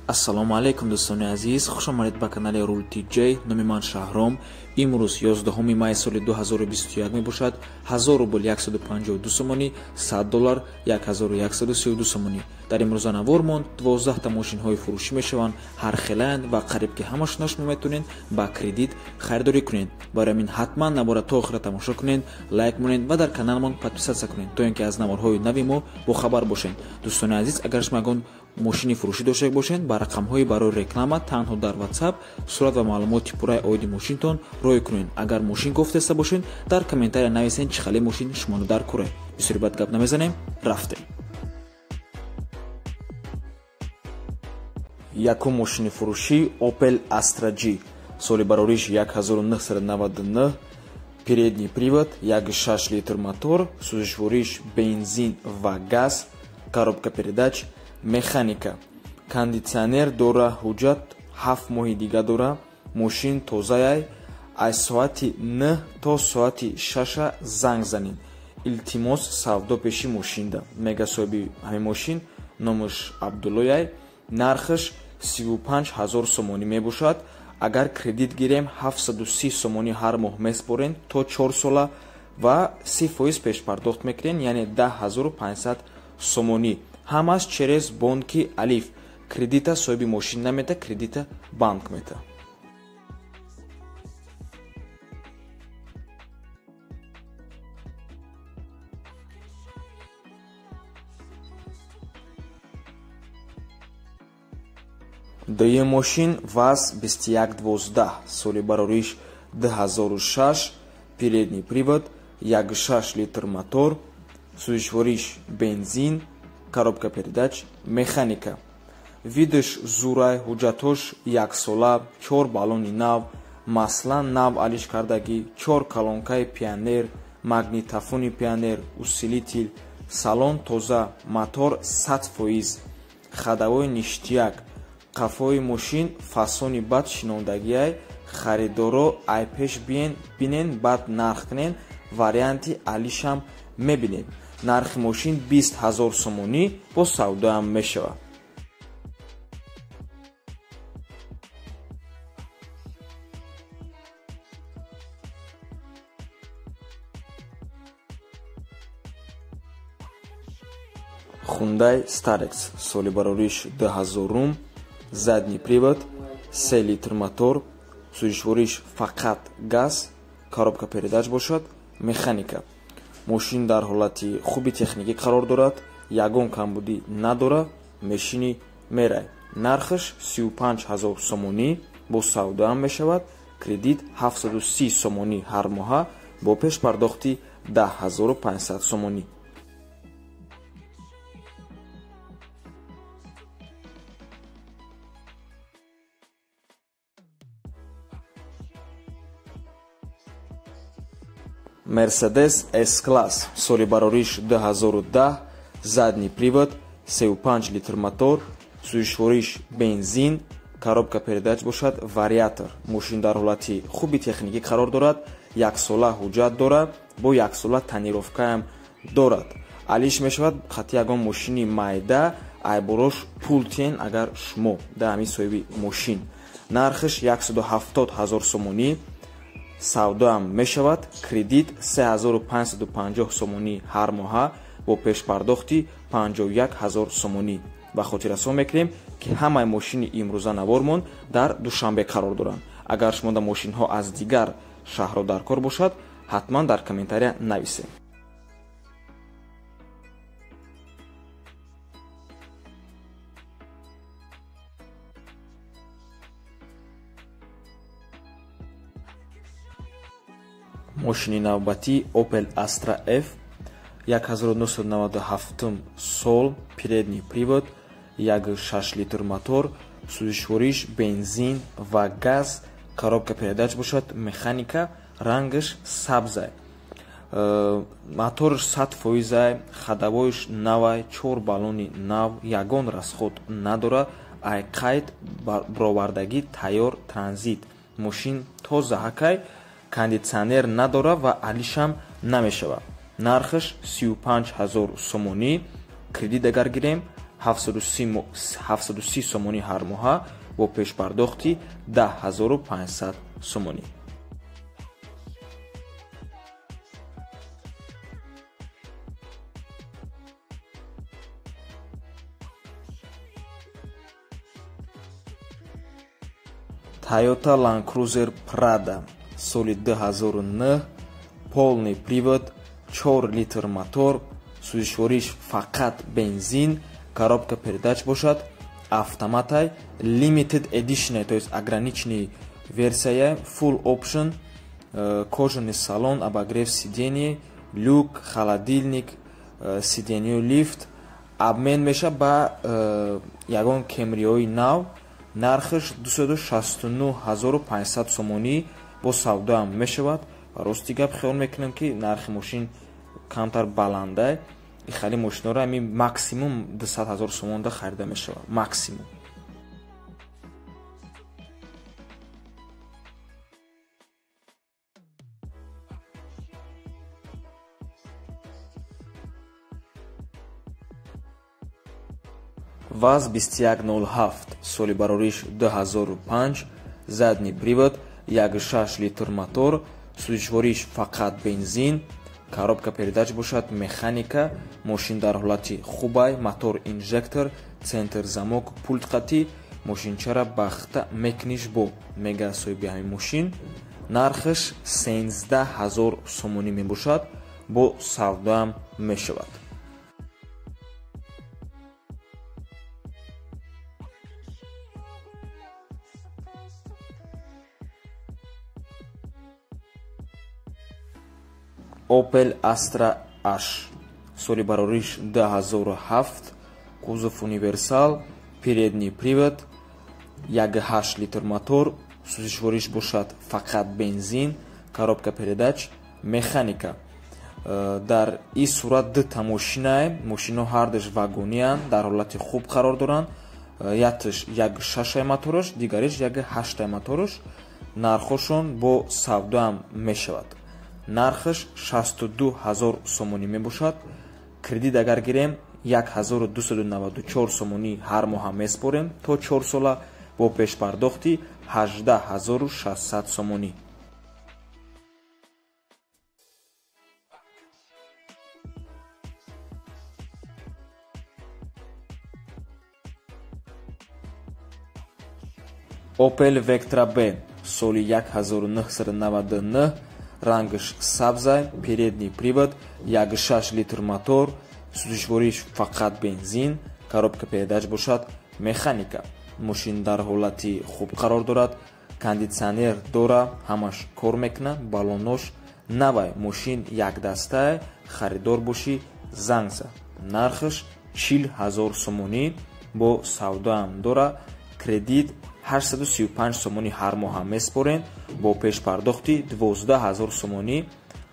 Ассалому алейкум дӯстони азиз, хуш омадед ба канали Rule TJ. Номи ман Шаҳром. Имрӯз 11 май соли 2021 мебошад. 1000 рубл 152 сомонӣ, $100 1132 сомонӣ. дар имрӯзанавор монд 12 та мошинҳои фурӯшӣ мешаванд. ҳархелаанд ва қариб ки ҳамашонаш метавонед ба кредит харидорӣ кунед. барои ҳамин ҳатман навора то охира тамошо кунед, лайк монед ва дар каналмон подписатсия кунед, то ин ки аз наворҳои нави мо бохабар бошед. дӯстони азиз, агар шумо ягон мошини фурӯшӣ дошта бошед, ба рақамҳои барои реклама танҳо дар WhatsApp сурат ва маълумоти пурраи оиди мошинтон роҳӣ кунед. агар мошин гуфтеста бошед, дар комментария нависед чӣ хеле мошин шумо дар куре. бисёри бад гап намезанем, рафтем. Якум мошини фурӯшӣ Opel Astra G, соли барориш 1999, передний привод, 1.6 литр мотор, сӯзишвориш бензин ва газ, коробка передач, механика, кондитсионер дора, ҳуҷҷат 7 моҳи дига дора. мошин тозаай. аз соати 9 то соати 6 занг занед. илтимос савдо пеши мошинда. мега соҳиби ҳамин мошин номаш Абдуллояй. нархаш 35 000 сомонӣ мебошад. агар кредит гирем 730 сомонӣ ҳар моҳ меспорен то 4 сола ва 30% пешпардохт мекунен, яъне 10 500 сомонӣ. ҳамаш через бонки Алиф. кредита соҳиби мошин намета, кредита банк мета. дуюм мошин ВАЗ 2112, соли барориш 2006, передний привод, 1.6 литр мотор, сӯзишвориш бензин, коробка передач, механика. видаш зурай, ҳуҷҷатош 1 сола, 4 баллони нав, маслан нав алиш кардагӣ, 4 колонкаи пионер, магнитофони пионер, усилитил, салон тоза, мотор 100%, хадавои ништияк, қафои мошин фасони бад шинондагиай. харидоро айпеш бинен бад нарх кунен, варианти алишам мебинед. нархи мошин 20 000 сомонӣ бо савдоам мешавад. Hyundai Starex, соли барориш 2000, задний привод, 3 литр мотор, сӯзишвориш фақат газ, коробка передач бошад, механика. мошин дар ҳолати хуби техникӣ қарор дорад, ягон камбудӣ надора, мешини мерай. нархаш 35 000 сомонӣ бо савдоам мешавад. кредит 730 сомонӣ ҳар моҳа бо пешпардохти 10 500 сомонӣ. Mercedes S-Class, соли барориш 2010, задний привод, 35 литр мотор, сӯзишвориш бензин, коробка передач бошад, вариатор. мошин дар ҳолати хуби техникӣ қарор дорад, 1 сола ҳуҷҷат дорад, бо 1 сола танировкаам дорад. алиш мешавад хати ягон мошини майда, айборош пултен агар шумо да ҳамин соҳиби мошин. нархаш 170 000 сомонӣ савдоам мешавад. кредит 3550 сомонӣ ҳар моҳа бо пешпардохти 51 000 сомонӣ. ба хотиррасон мекунем ки ҳамаи мошини имрӯзанавормон дар душанбе қарор доранд. агар шумо дар мошинҳо аз дигар шаҳрҳо дар кор бошад, ҳатман дар комментария нависед. мошини навбатӣ Opel Astra F, 1997 сол, передний привод, 1.6 литр мотор, сӯзишвориш бензин ва газ, коробка передач бошад, механика. рангаш сабзай, моторш 100%, хадавоиш навай, 4 баллони нав, ягон расход надора, айқайд баровардагӣ тайёр транзит. мошин тоза ҳакай, кондитсионер надора ва алишам намешавад. нархаш 35 000 сомонӣ. кредит агар гирем 730 сомонӣ ҳар моҳа бо пешпардохти 10500 сомонӣ. Toyota Land Cruiser Prado соли 2009, полный привод, 4 литр мотор, сӯзишвориш фақат бензин, коробка передач бошад, автоматай, limited edition, то есть ограниченный версия, full option, кожаный салон, обогрев сидений, люк, холодильник, сидению лифт, обмен меша ба ягон кемриҳои нав. нархш 269500 сомонӣ бо савдоам мешавад. рости гап хиёл мекунам ки нархи мошин камтар баланда, хали мошинҳоро ами максимум 200 000 сомонда харида мешавад, максимум. ВАЗ 2107 соли барориш 2005, задний привод, 1.6 литр мотор, сӯзишвориш фақат бензин, коробка передач бошад, механика, мошин дар ҳолати хубай, мотор инжектор, центр замок, пульт қатӣ, мошинчара бахта мекуниш бо мега соҳиби ҳамин мошин. нархш 13000 сомонӣ мебошад, бо савдоам мешавад. Opel Astra H соли барориш 2007, кузов универсал, передний привод, 1.8 литр мотор, сӯзишвориш бошад фақат бензин, коробка передач, механика. дар ин сурат дута мошинае, мошино ҳардаш вагонианд, дар ҳолати хуб қарор доранд. якташ 1.6 мотораш, дигариш 1.8 мотораш. нархошон бо савдоам мешавад. нархш 62000 сомонӣ мебошад. кредит агар гирем 1294 сомонӣ ҳар моҳа меспорем то 4 сола бо пешпардохти 18600 сомонӣ. Opel Vectra B соли 1999, рангш сабзай, передний привод, 1.6 литр мотор, сӯзишвориш фақат бензин, коробка передач бошад, механика. мошин дар ҳолати хуб қарор дорад, кондитсионер дора, ҳамаш кор мекунад, балонош навай. мошин якдастае, харидор бошӣ занг зад. нархш 40000 сомонӣ бо савдоам дора. кредит 835 сомонӣ ҳар моҳа меспорен бо пешпардохти 12000 сомонӣ.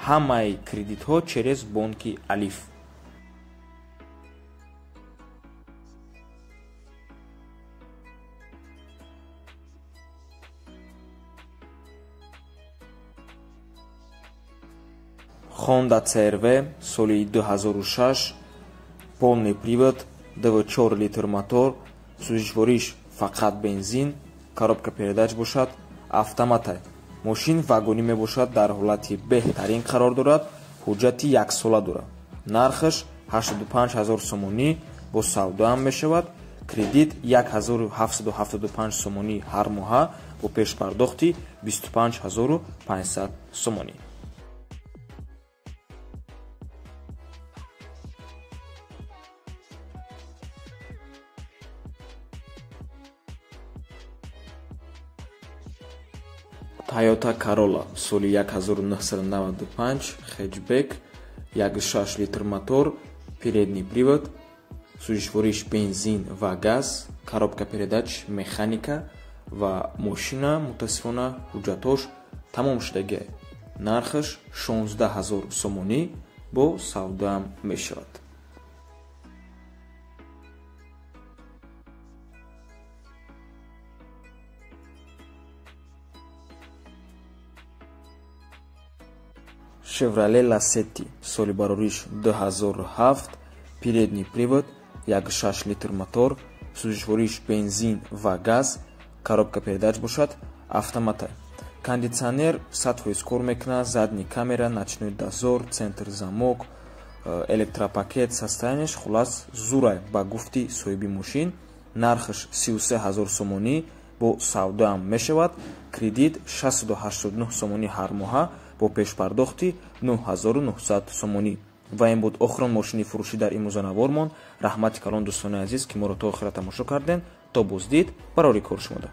ҳамаи кредитҳо через бонки алиф. Honda CR-V соли 2006, полный привод, 2.4 литр мотор, сӯзишвориш фақат бензин, коробка передач бошад, автоматай. мошин вагонӣ мебошад, дар ҳолати беҳтарин қарор дорад, ҳуҷҷати 1 сола дорад. нархш 85000 сомонӣ бо савдоам мешавад. кредит 1775 сомонӣ ҳар моҳа бо пешпардохти 25500 сомонӣ. Toyota Corolla соли 1995, хэтчбек, 1.6 литр мотор, передний привод, сӯзишвориш бензин ва газ, коробка передач, механика ва мошина мутаассифона ҳуҷҷатош тамом шудагиаст. нархш 16000 сомонӣ бо савдоам мешавад. Chevrolet Lacetti соли барориш 2007, передний привод, 1.6 литр мотор, сузишвориш бензин ва газ, коробка передач бошад автомата. Кондиционер сатҳои кор мекунад, задни камера, ночной дозор, центр замок, электропакет состояниеш хулас зурай ба гуфти соҳиби мошин. Нархаш 33 000 сомонӣ бо савдоам мешавад. Кредит 689 сомонӣ ҳар моҳа бо пешпардохти 9900 сомонӣ. ва ин буд охирон мошини фурӯшӣ дар имрӯзанавормон. раҳмати калон дӯстони азиз ки моро то охира тамошо кардем. То боздид барори кор шумода.